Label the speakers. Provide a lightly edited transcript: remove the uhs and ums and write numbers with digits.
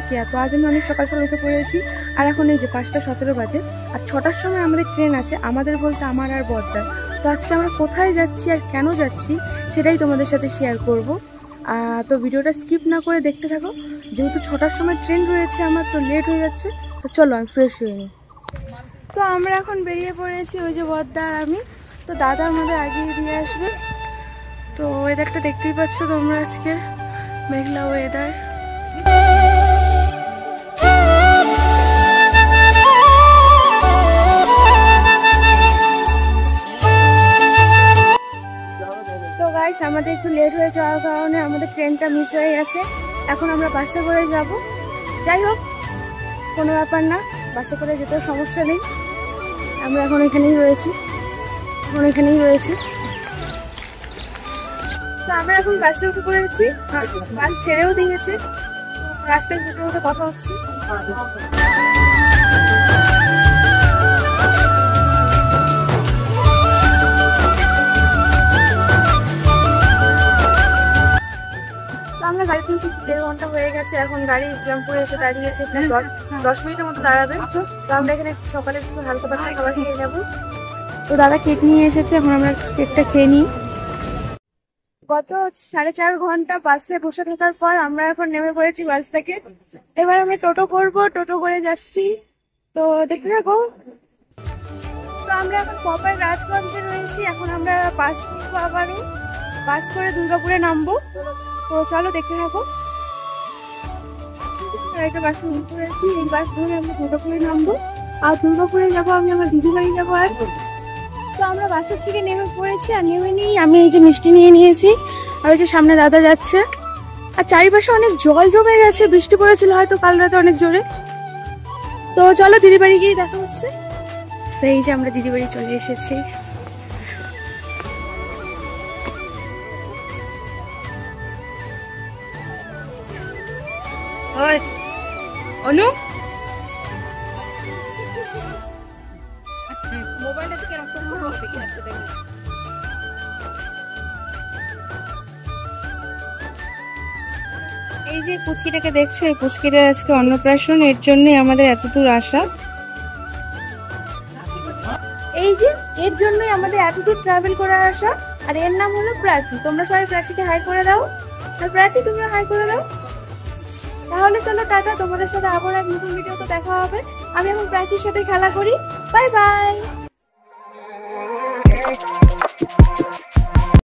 Speaker 1: কেয়া। তো আজ আমি অনেক সকাল সকাল উঠে পড়েছি, আর এখন এই যে 5:17 বাজে, আর 6টার সময় আমাদের ট্রেন আছে, আমাদের বলতে আমার আর বর্দার। তো আজকে আমরা কোথায় যাচ্ছি আর কেন যাচ্ছি সেটাই তোমাদের সাথে শেয়ার করব। তো ভিডিওটা স্কিপ না করে দেখতে থাকো, যেহেতু 6টার সময় ট্রেন রয়েছে আমার, তো লেট হয়ে যাচ্ছে। তো চলো আমি ফ্রেশ হয়ে নিই। তো আমরা এখন বেরিয়ে পড়েছি, ওই যে বর্দা আর আমি। তো দাদা আমাদের আগিয়ে দিয়ে আসবে। তো ওয়েদারটা দেখতেই পাচ্ছ তোমরা, আজকে মেঘলা ওয়েদার। তো গাইস, আমাদের একটু লেট হয়ে যাওয়ার কারণে আমাদের ট্রেনটা মিস হয়ে গেছে। এখন আমরা বাসে করে যাব। যাই হোক, কোনো ব্যাপার না, বাসে করে যেতেও সমস্যা নেই। আমরা এখন এখানেই রয়েছি। তো আমরা এখন বাসে উঠে পড়েছি, বাস ছেড়েও দিয়েছে। রাস্তায় দুটো কথা হচ্ছে। আমরা গাড়িতে 1.5 ঘন্টা হয়ে গেছে। এখন গাড়ি রামপুরে এসে দাঁড়িয়েছে, 10 মিনিটের মতো দাঁড়াবে। তো আমরা এখানে সকালে একটু হালকা পাতলা খাবার খেয়ে যাবো। তো দাদা কেক নিয়ে এসেছে, এখন আমরা কেকটা খেয়ে নিই। গত 4.5 ঘন্টা বাসে বসে থাকার পর আমরা এখন নেমে পড়েছি বাস থেকে। এবার আমরা টোটো করব, টোটো করে যাচ্ছি। তো দেখতে থাকো। তো আমরা এখন প্রপার রাজগঞ্জে রয়েছি। এখন আমরা বাস করবো, আবারও বাস করে দুর্গাপুরে নামবো। তো চলো দেখতে থাকো। একটা বাসে উঠে পড়েছি, এই বাস ধরে আমরা দুর্গাপুরে নামবো, আর দুর্গাপুরে যাবো আমি আমার দিদির বাড়ি যাবো আজ। তো আমরা বাসের থেকে নেমে পড়েছি, আর নেমে নিই আমি এই যে মিষ্টি নিয়ে নিয়েছি, আর ওই যে সামনে দাদা যাচ্ছে। আর চারিপাশে অনেক জল জমে গেছে, বৃষ্টি পড়েছিল হয়তো কাল রাতে অনেক জোরে। তো চলো দিদি বাড়ি গিয়ে দেখা হচ্ছে। তো এই যে আমরা দিদি বাড়ি চলে এসেছি। অনু মোবাইলটা থেকে রকম হবে কি আছে দেখো। এই যে পুচকিটাকে দেখছো, এই পুচকিটা আজকে অন্নপ্রাশন, এর জন্য আমাদের এত দূর আসা। এই যে এর জন্যই আমাদের এত দূর ট্রাভেল করে আসা। আর এর নাম হলো প্রাচী। তোমরা সবাই প্রাচীকে হাই করে দাও, আর প্রাচী তুমিও হাই করে দাও। তাহলে চলো টাটা, তোমাদের সাথে আবার এক নতুন ভিডিওতে দেখা হবে। আমি এখন প্রাচীর সাথে খেলা করি। Bye bye.